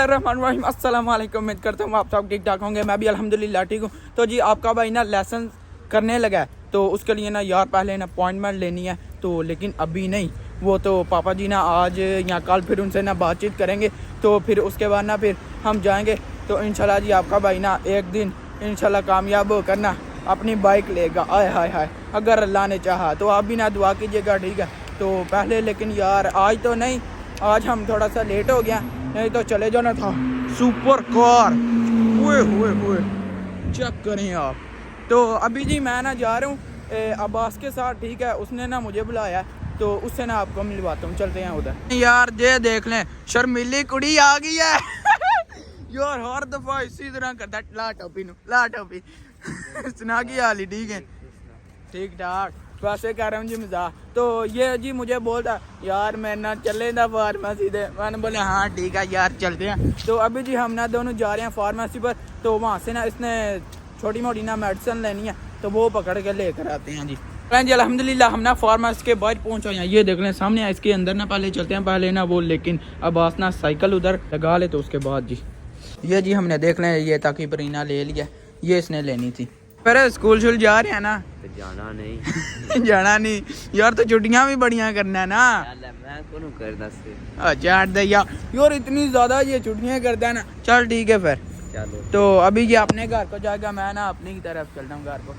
बिस्मिल्लाहिर्रहमानिर्रहीम, अस्सलाम वालेकुम। उम्मीद करता हूँ आप सब ठीक ठाक होंगे। मैं भी अल्हम्दुलिल्लाह ठीक हूँ। तो जी आपका भाई ना लेसन करने लगा है, तो उसके लिए ना यार पहले ना अपॉइंटमेंट लेनी है, तो लेकिन अभी नहीं, वो तो पापा जी ना आज या कल फिर उनसे ना बातचीत करेंगे, तो फिर उसके बाद ना फिर हम जाएंगे। तो इंशाल्लाह जी आपका भाई ना एक दिन इंशाल्लाह कामयाब होकर ना अपनी बाइक लेगा। आय हाय हाय, अगर अल्लाह ने चाहा तो आप भी ना दुआ कीजिएगा, ठीक है। तो पहले लेकिन यार आज तो नहीं, आज हम थोड़ा सा लेट हो गया, नहीं तो चले जाना था सुपर कार। हुए चेक करें आप। तो अभी जी मैं ना जा रहा हूँ अब्बास के साथ, ठीक है। उसने ना मुझे बुलाया, तो उससे ना आपको मिलवाता हूँ, चलते हैं उधर। यार ये देख लें, शर्मीली कुड़ी आ गई है यार हर दफा इसी तरह करता है। ला टोपी सुना की हाल ही ठीक है, ठीक ठाक। वैसे कह रहा हूँ जी मजाक। तो ये जी मुझे बोलता यार मैं ना चले ना फार्मेसी दे, मैंने बोले हाँ ठीक है यार चलते हैं। तो अभी जी हम ना दोनों जा रहे हैं फार्मेसी पर, तो वहाँ से ना इसने छोटी मोटी ना मेडिसिन लेनी है, तो वो पकड़ के लेकर आते हैं जी। जी अल्हम्दुलिल्लाह हम ना फार्मेसी के बाहर पहुँच गए हैं। ये देख लें सामने, इसके अंदर ना पहले चलते हैं पहले ना वो, लेकिन अब्बास ना साइकिल उधर लगा ले, तो उसके बाद जी ये जी हमने देख लें ये ताकि बरीना ले लिया, ये इसने लेनी थी। पर स्कूल शुल जा रहे हैं ना? तो जाना नहीं जाना नहीं यार, तो छुट्टियां भी बढ़िया करना है ना। मैं करना से अच्छा दे यार इतनी ज्यादा ये छुट्टियां करता है ना। चल ठीक है फिर चलो। तो अभी ये अपने घर को जाएगा, मैं ना अपनी की तरफ चलता हूँ घर को।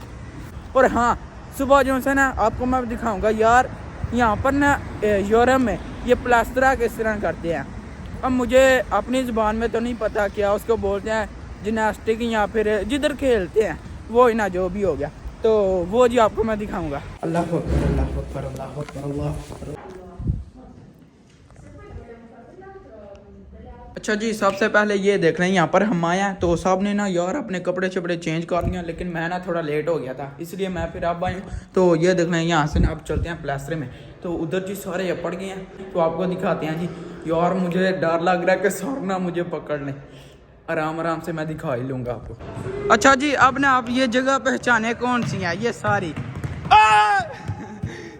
और हाँ, सुबह जो से ना आपको मैं दिखाऊंगा यार, यहाँ पर ना यूरोप में ये प्लास्टरा किस तरह करते हैं। अब मुझे अपनी ज़ुबान में तो नहीं पता क्या उसको बोलते हैं, जिम्नास्टिक या फिर जिधर खेलते हैं वो ही ना, जो भी हो गया। तो वो जी आपको मैं दिखाऊंगा। अल्लाह अकबर अल्लाह अकबर अल्लाह अकबर अल्लाह अकबर। अच्छा जी, सबसे पहले ये देख रहे हैं यहाँ पर हम आए हैं, तो साहब ने ना यार अपने कपड़े शपड़े चेंज कर लिया, लेकिन मैं ना थोड़ा लेट हो गया था, इसलिए मैं फिर अब आई हूँ। तो ये देख रहे हैं यहाँ से ना अब चलते हैं प्लास्टर में। तो उधर जी सारे पड़ गए हैं, तो आपको दिखाते हैं जी। यार मुझे डर लग रहा है कि सर ना मुझे पकड़ लें, आराम आराम से मैं दिखा ही लूँगा आपको। अच्छा जी, अब ना आप ये जगह पहचाने कौन सी हैं, ये सारी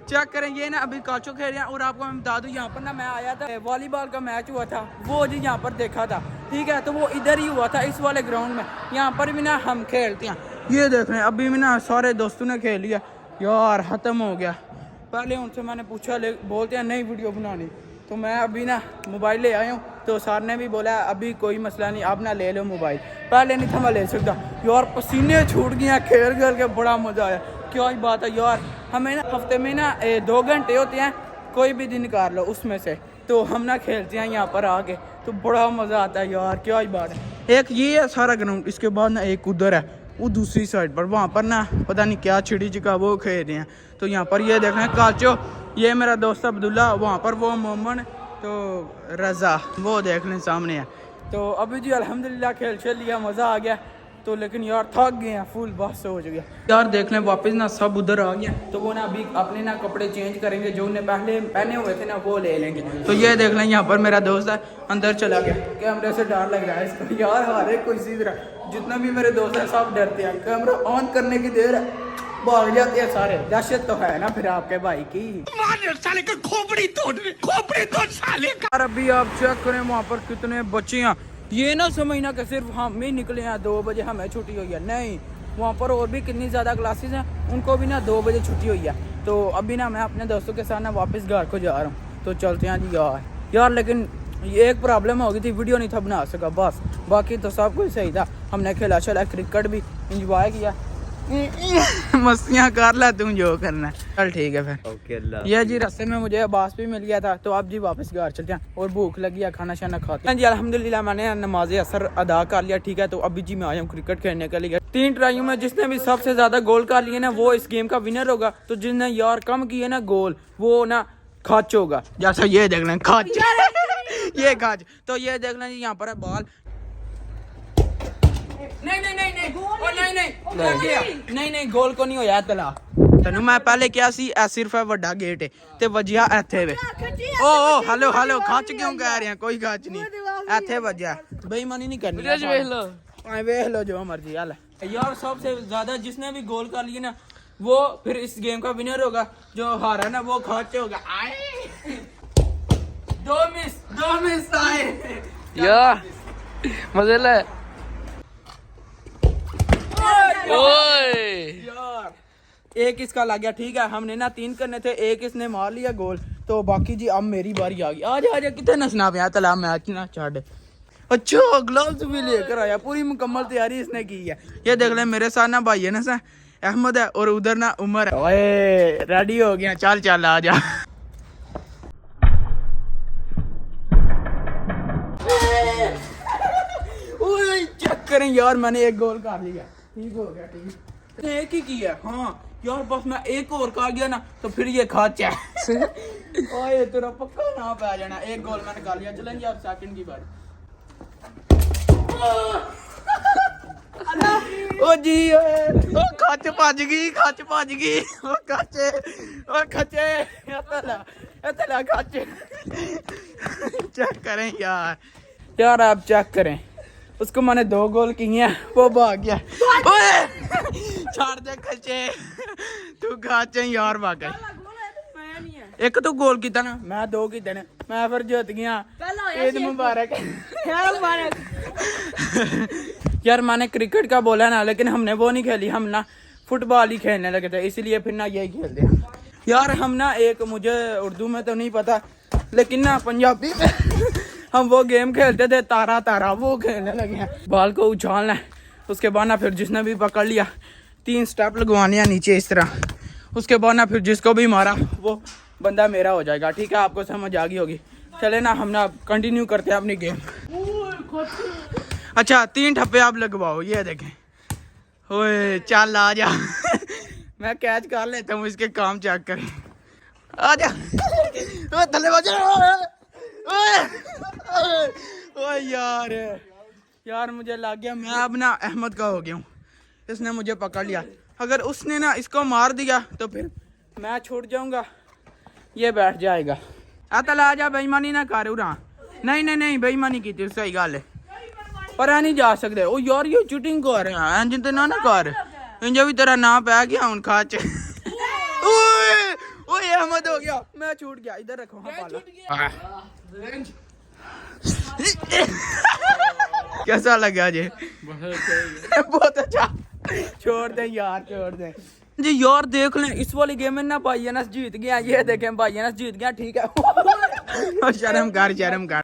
चेक करें। ये ना अभी काचो खेल रहे हैं। और आपको मैं बता दूं, यहाँ पर ना मैं आया था, वॉलीबॉल का मैच हुआ था, वो जी यहाँ पर देखा था, ठीक है। तो वो इधर ही हुआ था, इस वाले ग्राउंड में। यहाँ पर भी ना हम खेलते हैं। ये देख रहे हैं अभी भी ना सारे दोस्तों ने खेल लिया यार, ख़त्म हो गया। पहले उनसे मैंने पूछा, बोलते हैं नई वीडियो बनानी, तो मैं अभी ना मोबाइल ले आया हूँ। तो सर ने भी बोला अभी कोई मसला नहीं, आप ना ले लो मोबाइल। पहले नहीं था मैं ले सकता यार, पसीने छूट गए खेल खेल के, बड़ा मज़ा आया। क्या ही बात है यार, हमें ना हफ्ते में ना 2 घंटे होते हैं, कोई भी दिन निकाल लो उसमें से, तो हम ना खेलते हैं यहाँ पर आके, तो बड़ा मज़ा आता है यार। क्या ही बात है। एक ये है सारा ग्राउंड, इसके बाद ना एक उधर है, वो दूसरी साइड पर, वहाँ पर ना पता नहीं क्या छिड़ी चिका वो खेल रहे हैं। तो यहाँ पर ये देख रहे हैं काचो, ये मेरा दोस्त अब्दुल्ला, वहाँ पर वो मोमन, तो रज़ा वो देख लें सामने है। तो अभी जी अल्हम्दुलिल्लाह खेल लिया, मज़ा आ गया। तो लेकिन यार थक गए हैं, फुल बस से हो गया यार। देख लें वापस ना सब उधर आ गए, तो वो ना अभी अपने ना कपड़े चेंज करेंगे, जो उन्हें पहले पहने हुए थे ना वो ले लेंगे। तो ये देख लें यहाँ पर मेरा दोस्त है, अंदर चला गया। कैमरे से डर लग रहा है इसको यार, हर एक कोई इसी तरह, जितना भी मेरे दोस्त हैं सब डरते हैं। कैमरा ऑन करने की देर है, भाग जाते हैं सारे। दहशत तो है ना फिर आपके भाई की। साले का खोपड़ी तोड़ साले का। अभी आप चेक करें वहाँ पर कितने बच्चे हैं। ये ना समझना कि सिर्फ हम ही निकले हैं 2 बजे हमें छुट्टी हुई है, नहीं, वहाँ पर और भी कितनी ज़्यादा क्लासेस हैं, उनको भी ना 2 बजे छुट्टी हुई है। तो अभी ना मैं अपने दोस्तों के साथ ना वापस घर को जा रहा हूँ, तो चलते हैं जी यार। लेकिन ये एक प्रॉब्लम हो गई थी, वीडियो नहीं था बना सका बस, बाकी तो सब कुछ सही था। हमने खेला चला, क्रिकेट भी इंजॉय किया, मस्तियाँ कर ला तू जो करना है। चल ठीक है फिर ओके अल्लाह। ये जी रास्ते में मुझे अब्बास भी मिल गया था, तो अब जी वापस घर चलते हैं, और भूख लगी है, खाना शाना खाते हैं जी। अल्हम्दुलिल्लाह मैंने नमाज असर अदा कर लिया, ठीक है। तो अभी जी मैं आया हूँ क्रिकेट खेलने के लिए। 3 ट्राइयों में जिसने भी सबसे ज्यादा गोल कर लिए ना, वो इस गेम का विनर होगा। तो जिसने यार कम किए ना गोल, वो ना खाच होगा। जैसा ये देख लें खाच ये खाच। तो ये देख लें यहाँ पर है बॉल, नहीं गोल को नहीं होया तला। तेनू मैं पहले क्या सी, सिर्फ है वड्डा गेट है, ते वजिया इथे वे। ओ हेलो खच क्यों कह रहे हैं, कोई खच नहीं, इथे वजिया, बेईमानी नहीं करनी। वेख लो जो मर्जी। हाल यार सबसे ज्यादा जिसने भी गोल कर लिए ना, वो फिर इस गेम का विनर होगा। जो हारा ना वो खच होगा। दो मिस आए। मजे ले ओए यार एक इसका लग गया। ठीक है, हमने ना 3 करने थे, एक इसने मार लिया गोल। तो बाकी जी अब मेरी बारी आ गई। आजा आजा, कितने नसना पे तालाब मैच ना छाड़। अच्छा ग्लव्स भी लेकर आया, पूरी मुकम्मल तैयारी इसने की है। ये देख ले मेरे साथ ना भाई है ना अहमद है और उधर ना उमर है। ओए रेडी हो गया, चल चल आ जा। ओए चेक करें यार, मैंने एक गोल कर लिया। ठीक हो गया, ठीक एक ही किया। हाँ यार बस मैं एक और कर गया ना तो फिर ये खाच है। ओए तेरा पक्का ना पे जाना। एक गोल मैंने कर लिया। चलेंगे अब सेकंड की बारी। ओ जी ओ खच भज गई, खच भज गई। ओ खचे ओ खचे तला खच। चेक करें यार, यार आप चेक करें। उसको मैंने 2 गोल किए, वो भाग गया। ओए छोड़ दे खचे, तू खाचे यार भाग गया। एक तो गोल किया ना, मैं 2 किए ने, मैं फिर जीत गया। ईद मुबारक। यार मैंने क्रिकेट का बोला ना, लेकिन हमने वो नहीं खेली, हम ना फुटबॉल ही खेलने लगे थे, इसलिए फिर ना यही खेल दिया। यार हम ना एक, मुझे उर्दू में तो नहीं पता लेकिन ना पंजाबी में हम वो गेम खेलते थे, तारा तारा, वो खेलने लगे हैं। बॉल को उछालना है, उसके बाद ना फिर जिसने भी पकड़ लिया 3 स्टेप लगवाने हैं नीचे इस तरह। उसके बाद ना फिर जिसको भी मारा वो बंदा मेरा हो जाएगा। ठीक है, आपको समझ आ गई होगी। चले ना हम ना कंटिन्यू करते हैं अपनी गेम। अच्छा 3 ठप्पे आप लगवाओ, ये देखें। ओए चल आ जा। मैं कैच कर लेता हूँ, इसके काम चेक करें। आ जा थले ओए यार यार मुझे लग गया मैं अब ना अहमद का हो गया हूँ। इसने मुझे पकड़ लिया, अगर उसने ना इसको मार दिया तो फिर मैं छूट जाऊंगा, ये बैठ जाएगा। तला आ जा, बेईमानी ना कर उरा। नहीं नहीं नहीं बेईमानी की थी, सही गल है, पर नहीं जा सकते। ओ यार ये चीटिंग कर रहे हैं जिनते ना कर, इंजा भी तेरा नाम पै गया हूं खाच। ओए ओए अहमद हो गया, मैं छूट गया। इधर रखो। हाँ कैसा लगा जी? बहुत अच्छा। छोड़ दे यार, छोड़ दे जी यार। देख लें इस वाली गेम में ना भाई अनस जीत गया। ये देखें भाई अनस जीत गया। ठीक है शर्म कर, शर्म कर।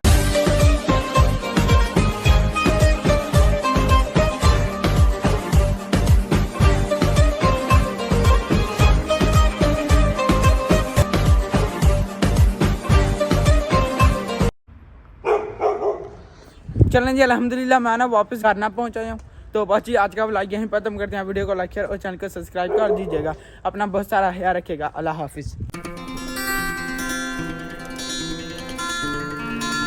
चलें जी अल्हम्दुलिल्लाह मैं ना वापस घर ना पहुँचा हूँ। तो बस जी आज का व्लॉग यहीं खत्म करते हैं। वीडियो को लाइक शेयर और चैनल को सब्सक्राइब कर दीजिएगा। अपना बहुत सारा ख्याल रखिएगा। अल्लाह हाफिज़।